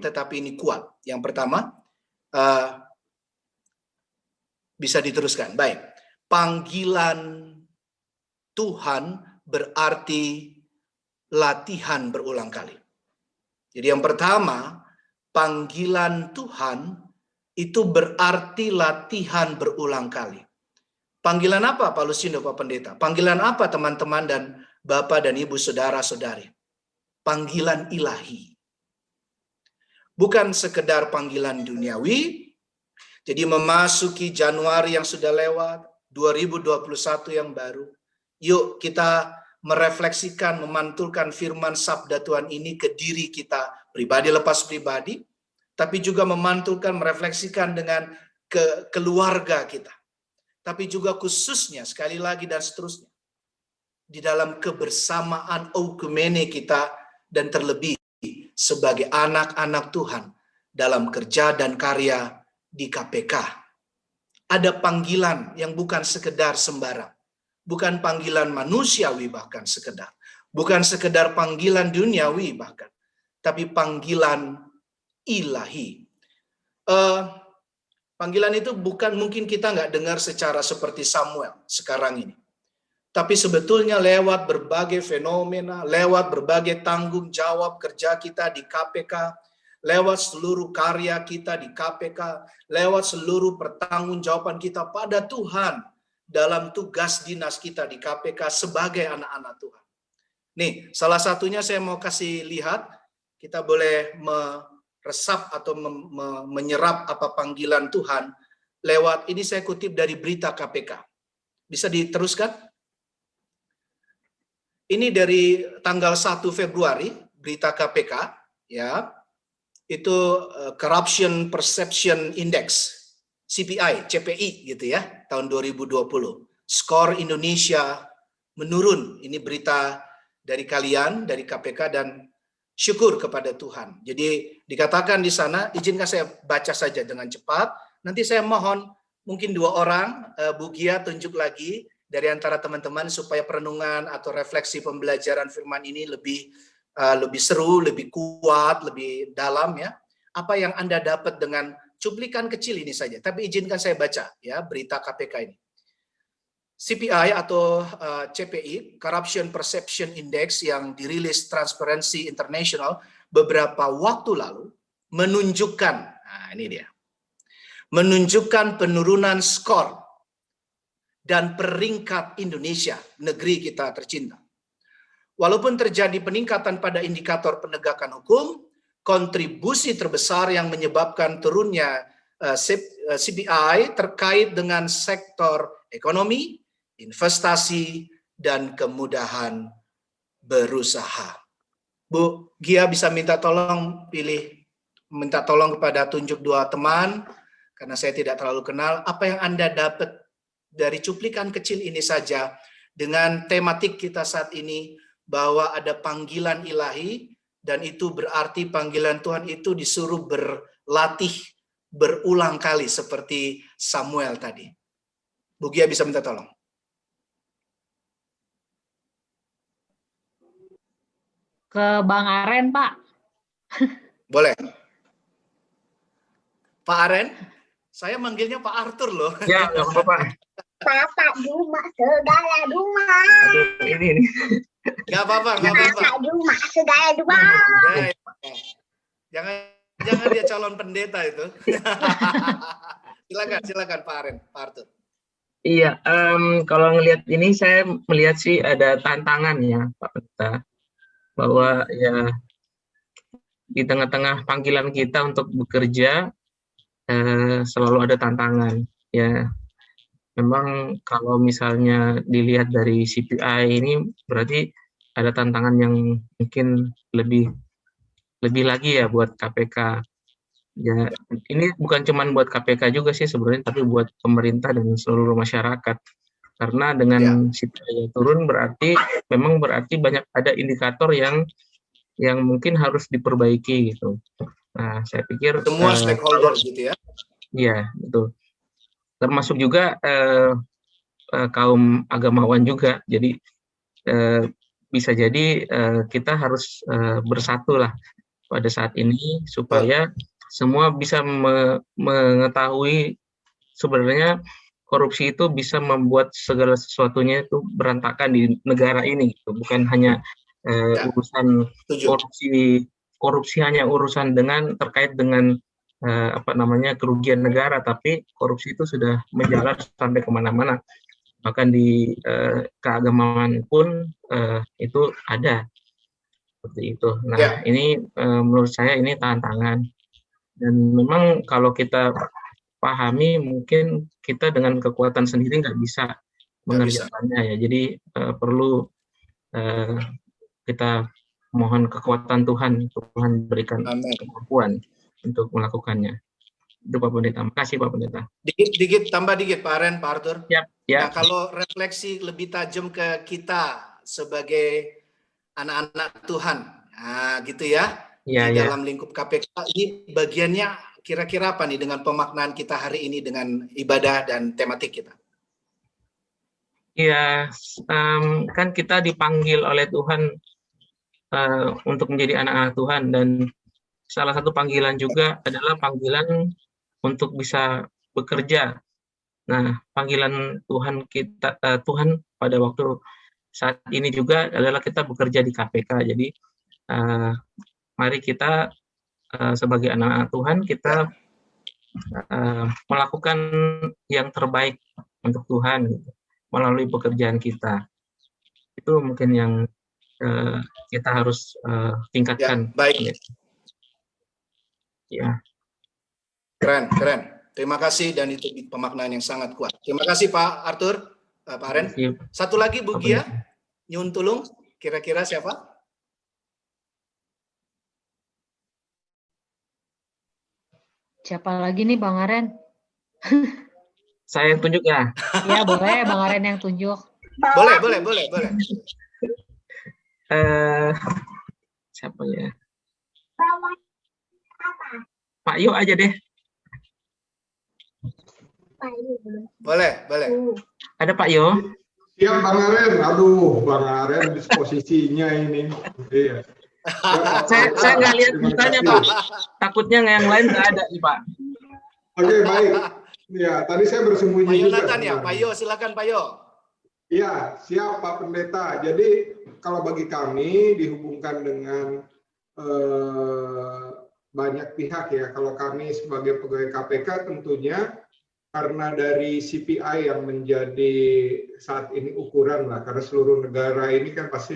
tetapi ini kuat. Yang pertama, bisa diteruskan. Baik, panggilan Tuhan berarti latihan berulang kali. Jadi yang pertama, panggilan Tuhan itu berarti latihan berulang kali. Panggilan apa Pak Lusindo, Pak Pendeta? Panggilan apa teman-teman dan Bapak dan Ibu saudara-saudari? Panggilan ilahi. Bukan sekedar panggilan duniawi. Jadi memasuki Januari yang sudah lewat, 2021 yang baru. Yuk kita merefleksikan, memantulkan firman sabda Tuhan ini ke diri kita pribadi lepas pribadi, tapi juga memantulkan, merefleksikan dengan ke keluarga kita. Tapi juga khususnya, sekali lagi dan seterusnya, di dalam kebersamaan oikumene kita, dan terlebih sebagai anak-anak Tuhan dalam kerja dan karya di KPK. Ada panggilan yang bukan sekedar sembarang. Bukan panggilan manusiawi bahkan sekedar. Bukan sekedar panggilan duniawi bahkan. Tapi panggilan ilahi. Panggilan itu bukan mungkin kita nggak dengar secara seperti Samuel sekarang ini. Tapi sebetulnya lewat berbagai fenomena, lewat berbagai tanggung jawab kerja kita di KPK, lewat seluruh karya kita di KPK, lewat seluruh pertanggungjawaban kita pada Tuhan dalam tugas dinas kita di KPK sebagai anak-anak Tuhan. Nih, salah satunya saya mau kasih lihat, kita boleh meresap atau menyerap apa panggilan Tuhan lewat, ini saya kutip dari berita KPK. Bisa diteruskan? Ini dari tanggal 1 Februari, berita KPK, ya. Itu Corruption Perception Index, CPI, CPI gitu ya, tahun 2020. Skor Indonesia menurun. Ini berita dari kalian, dari KPK, dan syukur kepada Tuhan. Jadi dikatakan di sana, izinkan saya baca saja dengan cepat. Nanti saya mohon mungkin 2 orang, Bu Gia tunjuk lagi dari antara teman-teman supaya perenungan atau refleksi pembelajaran firman ini lebih seru, lebih kuat, lebih dalam ya. Apa yang Anda dapat dengan cuplikan kecil ini saja. Tapi izinkan saya baca ya berita KPK ini. CPI atau CPI, Corruption Perception Index yang dirilis Transparency International beberapa waktu lalu menunjukkan, nah ini dia, menunjukkan penurunan skor dan peringkat Indonesia, negeri kita tercinta. Walaupun terjadi peningkatan pada indikator penegakan hukum, kontribusi terbesar yang menyebabkan turunnya CPI terkait dengan sektor ekonomi, investasi, dan kemudahan berusaha. Bu Gia bisa minta tolong minta tolong kepada tunjuk 2 teman, karena saya tidak terlalu kenal, apa yang Anda dapat dari cuplikan kecil ini saja dengan tematik kita saat ini, bahwa ada panggilan ilahi, dan itu berarti panggilan Tuhan itu disuruh berlatih berulang kali seperti Samuel tadi. Bu Gia bisa minta tolong. Ke Bang Aren, Pak. Boleh. Pak Aren, saya manggilnya Pak Arthur loh. Ya, nggak apa-apa. Kakak Duma, segala Duma. Aduh, ini. Gak apa-apa, gak apa-apa. Kakak Duma, segala Duma. Jangan dia calon pendeta itu. Silakan Pak Aren, Pak Arthur. Iya, kalau ngelihat ini saya melihat sih ada tantangan ya Pak Pendeta, bahwa ya di tengah-tengah panggilan kita untuk bekerja selalu ada tantangan ya. Memang kalau misalnya dilihat dari CPI ini berarti ada tantangan yang mungkin lebih lagi ya buat KPK. Ya, ini bukan cuma buat KPK juga sih sebenarnya, tapi buat pemerintah dan seluruh masyarakat. Karena dengan CPI turun berarti banyak ada indikator yang mungkin harus diperbaiki gitu. Nah, saya pikir semua stakeholder gitu ya. Iya, betul. Termasuk juga kaum agamawan juga. Jadi bisa jadi kita harus bersatu lah pada saat ini supaya semua bisa mengetahui sebenarnya korupsi itu bisa membuat segala sesuatunya itu berantakan di negara ini, gitu. Bukan hanya urusan korupsi hanya urusan terkait dengan kerugian negara, tapi korupsi itu sudah menjalar sampai kemana-mana, bahkan di keagamaan pun itu ada seperti itu. Nah, ini menurut saya ini tantangan, dan memang kalau kita pahami mungkin kita dengan kekuatan sendiri nggak bisa mengerjakannya ya. Jadi perlu kita mohon kekuatan Tuhan berikan kemampuan untuk melakukannya. Itu Pak Pendeta. Makasih Pak Pendeta. Dikit tambah dikit Pak Aren, Pak Arthur. Ya. Nah, kalau refleksi lebih tajam ke kita sebagai anak-anak Tuhan, nah gitu ya, di dalam lingkup KPK, ini bagiannya kira-kira apa nih dengan pemaknaan kita hari ini dengan ibadah dan tematik kita? Iya, kan kita dipanggil oleh Tuhan untuk menjadi anak-anak Tuhan, dan salah satu panggilan juga adalah panggilan untuk bisa bekerja. Nah, panggilan Tuhan pada waktu saat ini juga adalah kita bekerja di KPK. Jadi, mari kita sebagai anak-anak Tuhan kita melakukan yang terbaik untuk Tuhan gitu, melalui pekerjaan kita. Itu mungkin yang kita harus tingkatkan. Ya, baik. Ya. Keren. Terima kasih, dan itu pemaknaan yang sangat kuat. Terima kasih Pak Arthur, Pak Aren. Satu lagi Bu Gia, nyun tulung, kira-kira siapa? Siapa lagi nih Bang Aren? Saya yang tunjuk ya? Iya boleh, Bang Aren yang tunjuk. Boleh. Siapa ya? Pak Yo aja deh. Boleh. Ada Pak Yo? Siap Bang Aren. Aduh, Bang Aren disposisinya ini. Iya. Saya nggak lihat mukanya Pak. Takutnya yang lain nggak ada nih Pak. Oke, baik. Ya, tadi saya bersembunyi Pak juga. Yonatan ya, Pak Yo, silakan Pak Yo. Iya, siap Pak Pendeta. Jadi kalau bagi kami dihubungkan dengan banyak pihak ya. Kalau kami sebagai pegawai KPK tentunya karena dari CPI yang menjadi saat ini ukuran lah, karena seluruh negara ini kan pasti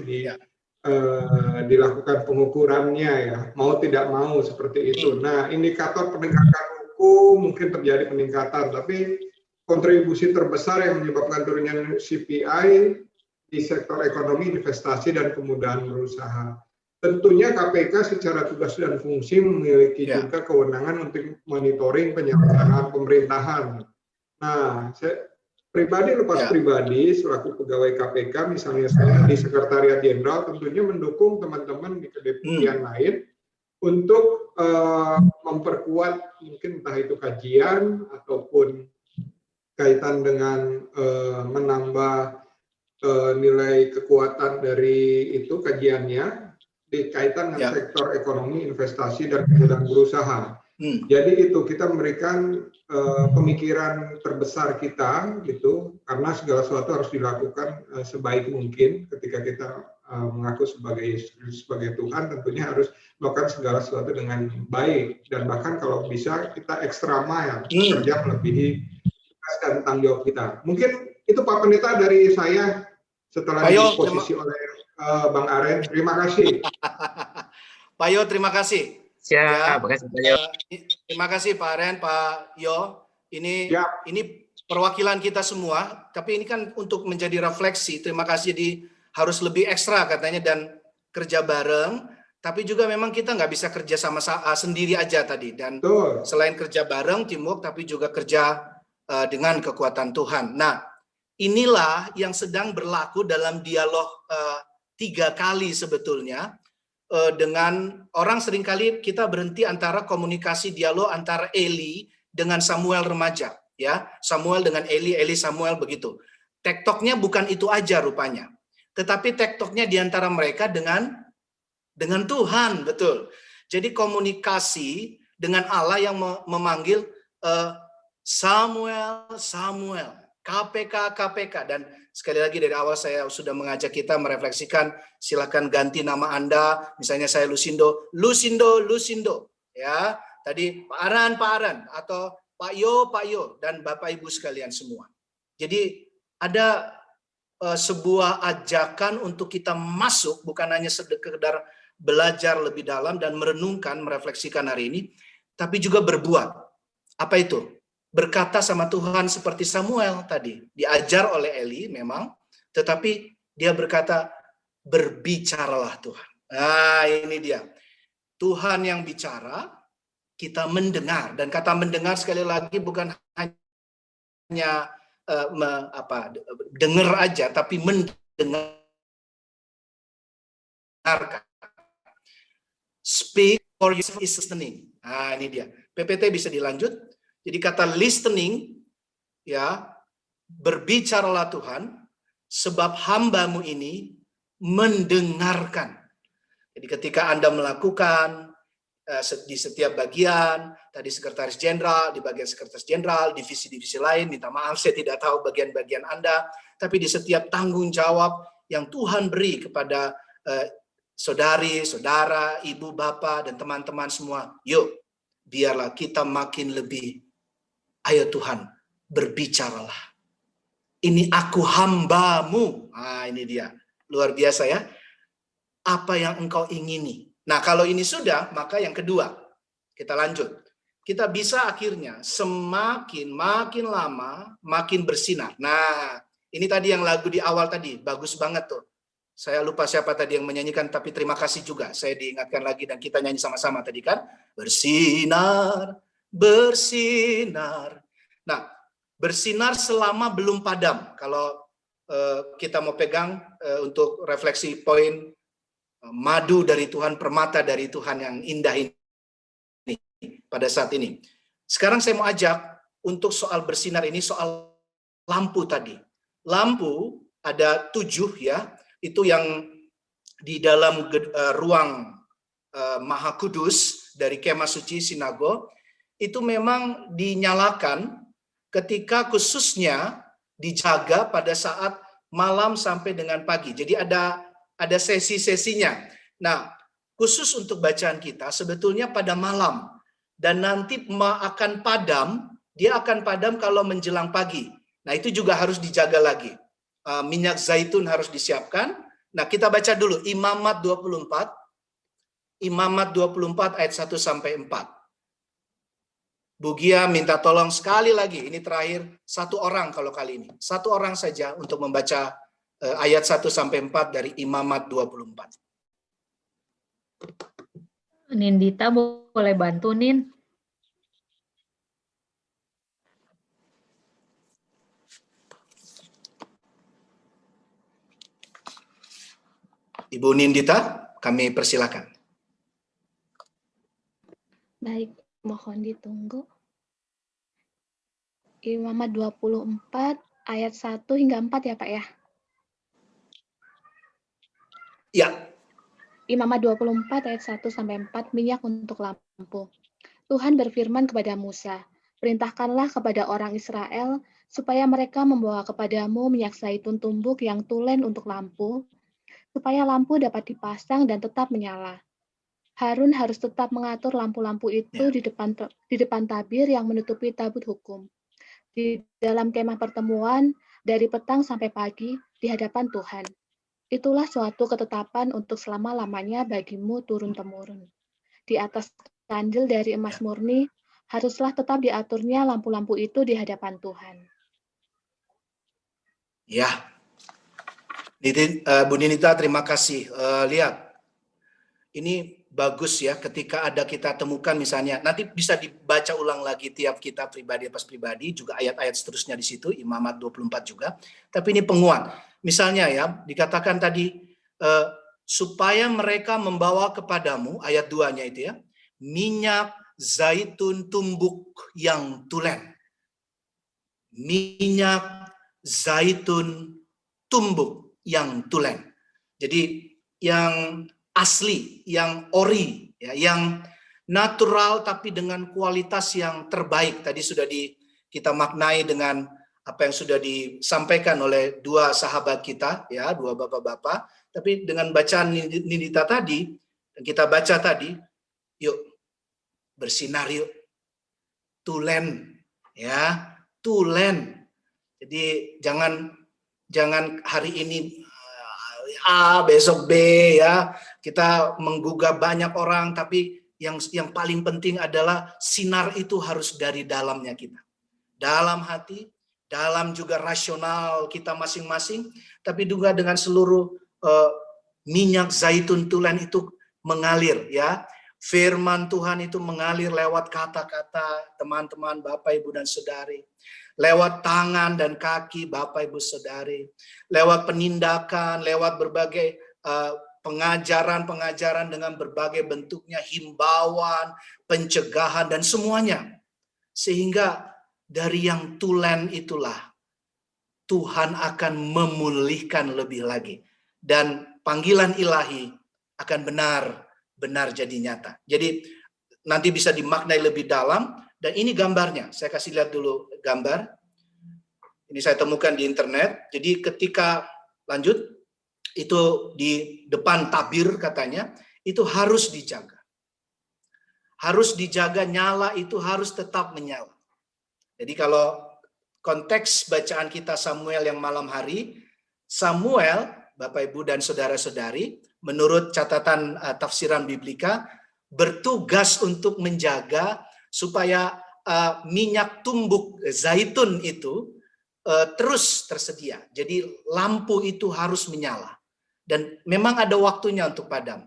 dilakukan pengukurannya ya, mau tidak mau seperti itu. Nah, indikator penegakan hukum mungkin terjadi peningkatan, tapi kontribusi terbesar yang menyebabkan turunnya CPI di sektor ekonomi, investasi, dan kemudahan berusaha. Tentunya KPK secara tugas dan fungsi memiliki juga kewenangan untuk monitoring penyelenggaraan pemerintahan. Nah, saya pribadi selaku pegawai KPK, misalnya saya di Sekretariat Jenderal, tentunya mendukung teman-teman di kedeputian lain untuk memperkuat mungkin entah itu kajian ataupun kaitan dengan menambah nilai kekuatan dari itu kajiannya dikaitan dengan sektor ekonomi, investasi, dan kemudahan berusaha. Jadi itu kita memberikan pemikiran terbesar kita gitu, karena segala sesuatu harus dilakukan sebaik mungkin. Ketika kita mengaku sebagai Tuhan, tentunya harus melakukan segala sesuatu dengan baik, dan bahkan kalau bisa kita extra mile, kerja melebihi tugas dan tanggung jawab kita. Mungkin itu Pak Pendeta dari saya setelah disposisi oleh Bang Aren. Terima kasih. Pak Yo, terima kasih. Siap, terima kasih Pak Aren, Pak Yo. Ini perwakilan kita semua, tapi ini kan untuk menjadi refleksi. Terima kasih, harus lebih ekstra katanya dan kerja bareng. Tapi juga memang kita nggak bisa kerja sama sendiri aja tadi. Dan selain kerja bareng, teamwork, tapi juga kerja dengan kekuatan Tuhan. Nah, inilah yang sedang berlaku dalam dialog 3 kali sebetulnya. Dengan orang seringkali kita berhenti antara komunikasi dialog antara Eli dengan Samuel remaja, ya, Samuel dengan Eli Samuel begitu. Tektoknya bukan itu aja rupanya, tetapi tektoknya diantara mereka dengan Tuhan, betul. Jadi komunikasi dengan Allah yang memanggil Samuel, Samuel, KPK, KPK. Dan sekali lagi dari awal saya sudah mengajak kita merefleksikan, silakan ganti nama Anda, misalnya saya Lusindo, Lusindo, Lusindo. Ya, tadi Pak Aran, Pak Aran, atau Pak Yo, dan Bapak Ibu sekalian semua. Jadi ada sebuah ajakan untuk kita masuk, bukan hanya sekedar belajar lebih dalam dan merenungkan, merefleksikan hari ini, tapi juga berbuat. Apa itu? Berkata sama Tuhan seperti Samuel tadi. Diajar oleh Eli memang, tetapi dia berkata, berbicaralah Tuhan. Nah ini dia. Tuhan yang bicara, kita mendengar. Dan kata mendengar sekali lagi bukan hanya dengar aja, tapi mendengarkan. Speak for you is listening. Nah, ini dia. PPT bisa dilanjut. Jadi kata listening, ya, berbicaralah Tuhan, sebab hambamu ini mendengarkan. Jadi ketika Anda melakukan di setiap bagian, tadi sekretaris jenderal, di bagian sekretaris jenderal, divisi-divisi lain, minta maaf saya tidak tahu bagian-bagian Anda, tapi di setiap tanggung jawab yang Tuhan beri kepada saudari, saudara, ibu, bapak, dan teman-teman semua, yuk, biarlah kita makin lebih, ayo Tuhan, berbicaralah. Ini aku hambamu. Nah, ini dia. Luar biasa ya. Apa yang engkau ingini. Nah, kalau ini sudah, maka yang kedua, kita lanjut. Kita bisa akhirnya makin lama, makin bersinar. Nah, ini tadi yang lagu di awal tadi, bagus banget tuh. Saya lupa siapa tadi yang menyanyikan, tapi terima kasih juga. Saya diingatkan lagi dan kita nyanyi sama-sama tadi kan. Bersinar, bersinar. Nah, bersinar selama belum padam. Kalau kita mau pegang untuk refleksi poin madu dari Tuhan, permata dari Tuhan yang indah ini pada saat ini. Sekarang saya mau ajak untuk soal bersinar ini, soal lampu tadi. Lampu ada 7 ya, itu yang di dalam ruang Maha Kudus dari kemah suci sinagog, itu memang dinyalakan ketika khususnya dijaga pada saat malam sampai dengan pagi. Jadi ada sesi-sesinya. Nah, khusus untuk bacaan kita sebetulnya pada malam. Dan nanti akan padam, dia akan padam kalau menjelang pagi. Nah, itu juga harus dijaga lagi. Minyak zaitun harus disiapkan. Nah, kita baca dulu Imamat 24. Imamat 24 ayat 1 sampai 4. Bu Gia minta tolong sekali lagi, ini terakhir, 1 orang kalau kali ini. 1 orang saja untuk membaca ayat 1 sampai 4 dari Imamat 24. Nindita boleh bantu, Nin? Ibu Nindita, kami persilakan. Baik, mohon ditunggu. Imamat 24 ayat 1 hingga 4 ya Pak ya? Ya. Imamat 24 ayat 1 sampai 4, minyak untuk lampu. Tuhan berfirman kepada Musa, perintahkanlah kepada orang Israel supaya mereka membawa kepadamu minyak zaitun tumbuk yang tulen untuk lampu, supaya lampu dapat dipasang dan tetap menyala. Harun harus tetap mengatur lampu-lampu itu di depan tabir yang menutupi tabut hukum. Di dalam kemah pertemuan, dari petang sampai pagi, di hadapan Tuhan. Itulah suatu ketetapan untuk selama-lamanya bagimu turun-temurun. Di atas kandil dari emas murni, haruslah tetap diaturnya lampu-lampu itu di hadapan Tuhan. Ya, Bu Ninita, terima kasih. Lihat, ini bagus ya ketika ada kita temukan misalnya, nanti bisa dibaca ulang lagi tiap kita pribadi pas pribadi, juga ayat-ayat seterusnya di situ, Imamat 24 juga. Tapi ini penguat. Misalnya ya, dikatakan tadi, supaya mereka membawa kepadamu, ayat 2-nya itu ya, minyak zaitun tumbuk yang tulen. Minyak zaitun tumbuk yang tulen. Jadi yang asli, yang ori, ya, yang natural tapi dengan kualitas yang terbaik. Tadi sudah kita maknai dengan apa yang sudah disampaikan oleh dua sahabat kita, ya, dua bapak-bapak. Tapi dengan bacaan Nindita tadi, dan kita baca tadi, yuk bersinar yuk, tulen, ya, tulen. Jadi jangan hari ini A, besok B, ya. Kita menggugah banyak orang, tapi yang paling penting adalah sinar itu harus dari dalamnya kita. Dalam hati, dalam juga rasional kita masing-masing, tapi juga dengan seluruh minyak zaitun tulen itu mengalir, ya. Firman Tuhan itu mengalir lewat kata-kata teman-teman, Bapak, Ibu, dan Saudari. Lewat tangan dan kaki Bapak, Ibu, Saudari. Lewat penindakan, lewat berbagai pengajaran-pengajaran dengan berbagai bentuknya, himbauan, pencegahan, dan semuanya. Sehingga dari yang tulen itulah Tuhan akan memulihkan lebih lagi. Dan panggilan ilahi akan benar jadi nyata. Jadi nanti bisa dimaknai lebih dalam, dan ini gambarnya. Saya kasih lihat dulu gambar. Ini saya temukan di internet. Jadi ketika lanjut, itu di depan tabir katanya, itu harus dijaga. Harus dijaga, nyala itu harus tetap menyala. Jadi kalau konteks bacaan kita Samuel yang malam hari, Samuel, Bapak, Ibu, dan Saudara-saudari, menurut catatan tafsiran Biblika, bertugas untuk menjaga supaya minyak tumbuk zaitun itu terus tersedia. Jadi lampu itu harus menyala. Dan memang ada waktunya untuk padam.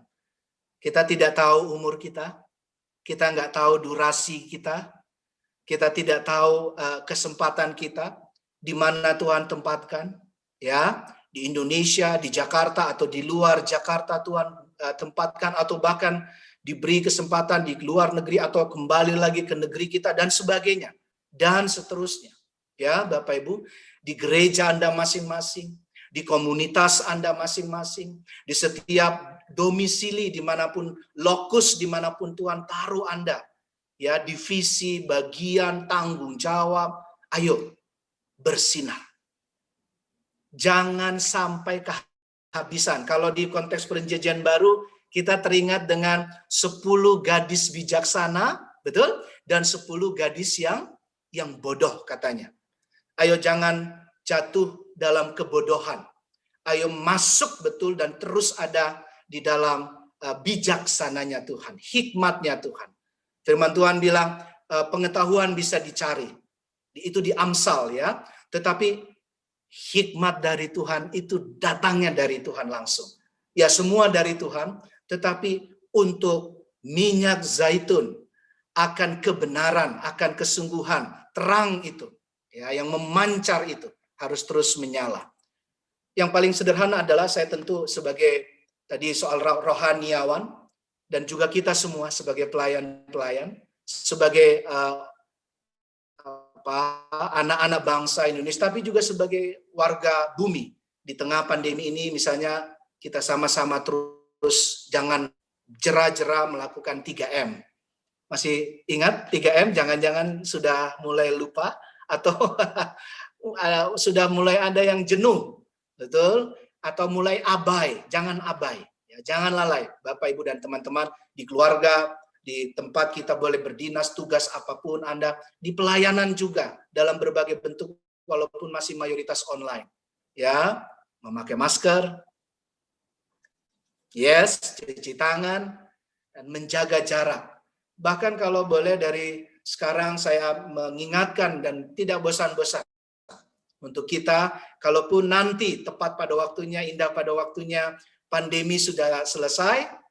Kita tidak tahu umur kita nggak tahu durasi kita tidak tahu kesempatan kita, di mana Tuhan tempatkan, ya. Di Indonesia, di Jakarta, atau di luar Jakarta Tuhan tempatkan, atau bahkan diberi kesempatan di luar negeri, atau kembali lagi ke negeri kita, dan sebagainya, dan seterusnya. Ya, Bapak Ibu, di gereja Anda masing-masing, di komunitas Anda masing-masing, di setiap domisili dimanapun, lokus dimanapun Tuhan taruh Anda, ya, divisi, bagian, tanggung jawab, ayo bersinar. Jangan sampai kehabisan. Kalau di konteks Perjanjian Baru, kita teringat dengan 10 gadis bijaksana, betul? Dan 10 gadis yang bodoh katanya. Ayo jangan jatuh dalam kebodohan. Ayo masuk betul dan terus ada di dalam bijaksananya Tuhan, hikmatnya Tuhan. Firman Tuhan bilang pengetahuan bisa dicari. Itu di Amsal, ya. Tetapi hikmat dari Tuhan itu datangnya dari Tuhan langsung. Ya, semua dari Tuhan, tetapi untuk minyak zaitun akan kebenaran, akan kesungguhan, terang itu, ya, yang memancar itu harus terus menyala. Yang paling sederhana adalah saya tentu sebagai tadi soal rohaniawan, dan juga kita semua sebagai pelayan-pelayan, sebagai anak-anak bangsa Indonesia, tapi juga sebagai warga bumi di tengah pandemi ini. Misalnya kita sama-sama terus jangan jera-jera melakukan 3M. Masih ingat 3M? Jangan-jangan sudah mulai lupa atau sudah mulai ada yang jenuh, betul? Atau mulai abai. Jangan abai, ya, jangan lalai, Bapak, Ibu, dan teman-teman di keluarga, di tempat kita boleh berdinas, tugas apapun Anda, di pelayanan juga dalam berbagai bentuk walaupun masih mayoritas online. Ya, memakai masker, yes, cuci tangan, dan menjaga jarak. Bahkan kalau boleh dari sekarang saya mengingatkan dan tidak bosan-bosan untuk kita, kalaupun nanti tepat pada waktunya, indah pada waktunya, pandemi sudah selesai,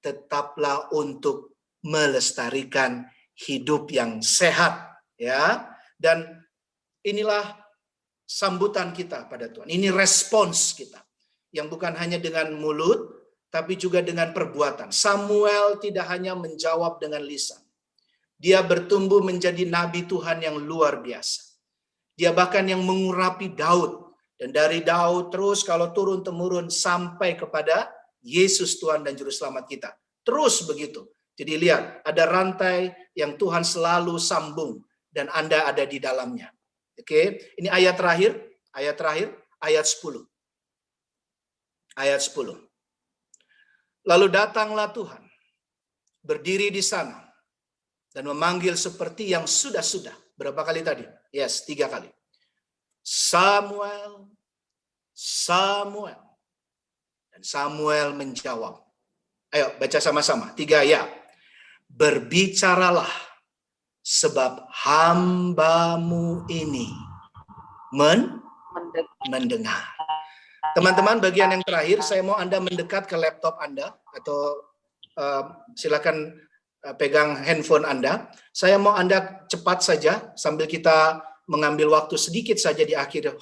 tetaplah untuk melestarikan hidup yang sehat, ya. Dan inilah sambutan kita pada Tuhan. Ini respons kita yang bukan hanya dengan mulut tapi juga dengan perbuatan. Samuel tidak hanya menjawab dengan lisan. Dia bertumbuh menjadi nabi Tuhan yang luar biasa. Dia bahkan yang mengurapi Daud, dan dari Daud terus kalau turun temurun sampai kepada Yesus Tuhan dan Juru Selamat kita. Terus begitu. Jadi lihat, ada rantai yang Tuhan selalu sambung dan Anda ada di dalamnya. Oke, ini ayat terakhir, ayat 10. Ayat 10. Lalu datanglah Tuhan, berdiri di sana, dan memanggil seperti yang sudah-sudah. Berapa kali tadi? Yes, 3 kali. Samuel, Samuel. Dan Samuel menjawab. Ayo baca sama-sama, 3 ya. Berbicaralah, sebab hambamu ini mendengar. Teman-teman, bagian yang terakhir, saya mau Anda mendekat ke laptop Anda, atau silakan pegang handphone Anda. Saya mau Anda cepat saja, sambil kita mengambil waktu sedikit saja di akhir